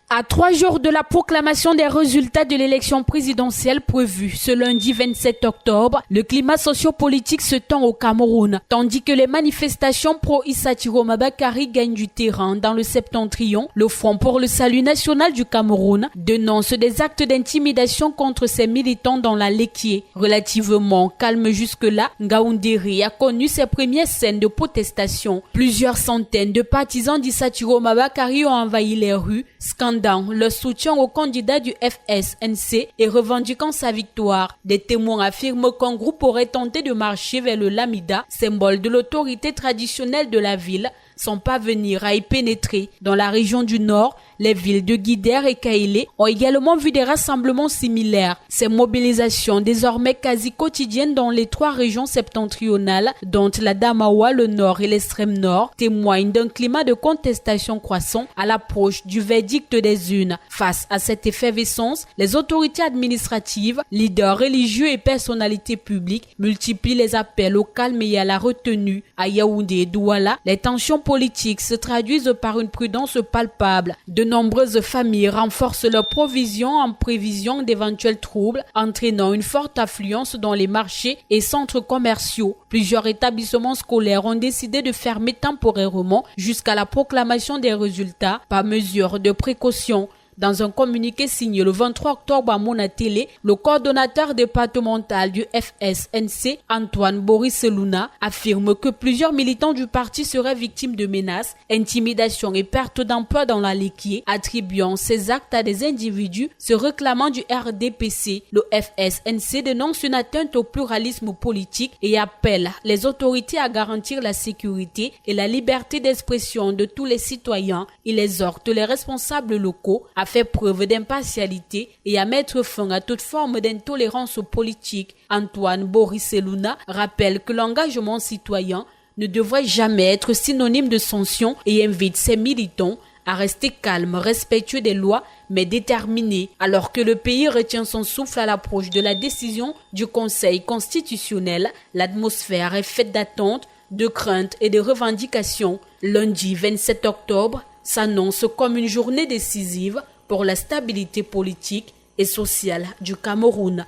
À 3 jours de la proclamation des résultats de l'élection présidentielle prévue ce lundi 27 octobre, le climat sociopolitique se tend au Cameroun, tandis que les manifestations pro-Issa Chiroma Bakary gagnent du terrain dans le septentrion. Le Front pour le salut national du Cameroun dénonce des actes d'intimidation contre ses militants dans la Lekié. Relativement calme jusque-là, Ngaoundéré a connu ses premières scènes de protestation. Plusieurs centaines de partisans d'Issa Chiroma Bakary ont envahi les rues, scandant le soutien au candidat du FSNC et revendiquant sa victoire. Des témoins affirment qu'un groupe aurait tenté de marcher vers le Lamida, symbole de l'autorité traditionnelle de la ville, sans parvenir à y pénétrer. Dans la région du Nord, les villes de Guidère et Kaélé ont également vu des rassemblements similaires. Ces mobilisations désormais quasi quotidiennes dans les 3 régions septentrionales, dont la Damawa, le Nord et l'extrême Nord, témoignent d'un climat de contestation croissant à l'approche du verdict des urnes. Face à cette effervescence, les autorités administratives, leaders religieux et personnalités publiques multiplient les appels au calme et à la retenue. À Yaoundé et Douala, les tensions politiques se traduisent par une prudence palpable. De nombreuses familles renforcent leurs provisions en prévision d'éventuels troubles, entraînant une forte affluence dans les marchés et centres commerciaux. Plusieurs établissements scolaires ont décidé de fermer temporairement jusqu'à la proclamation des résultats par mesure de précaution. Dans un communiqué signé le 23 octobre à Monatélé, le coordonnateur départemental du FSNC, Antoine Boris Luna, affirme que plusieurs militants du parti seraient victimes de menaces, intimidations et pertes d'emploi dans la Lekié, attribuant ces actes à des individus se réclamant du RDPC. Le FSNC dénonce une atteinte au pluralisme politique et appelle les autorités à garantir la sécurité et la liberté d'expression de tous les citoyens. Il exhorte les responsables locaux à faire preuve d'impartialité et à mettre fin à toute forme d'intolérance politique. Antoine Boris Luna rappelle que l'engagement citoyen ne devrait jamais être synonyme de sanction et invite ses militants à rester calmes, respectueux des lois, mais déterminés. Alors que le pays retient son souffle à l'approche de la décision du Conseil constitutionnel, l'atmosphère est faite d'attentes, de craintes et de revendications. Lundi 27 octobre s'annonce comme une journée décisive pour la stabilité politique et sociale du Cameroun.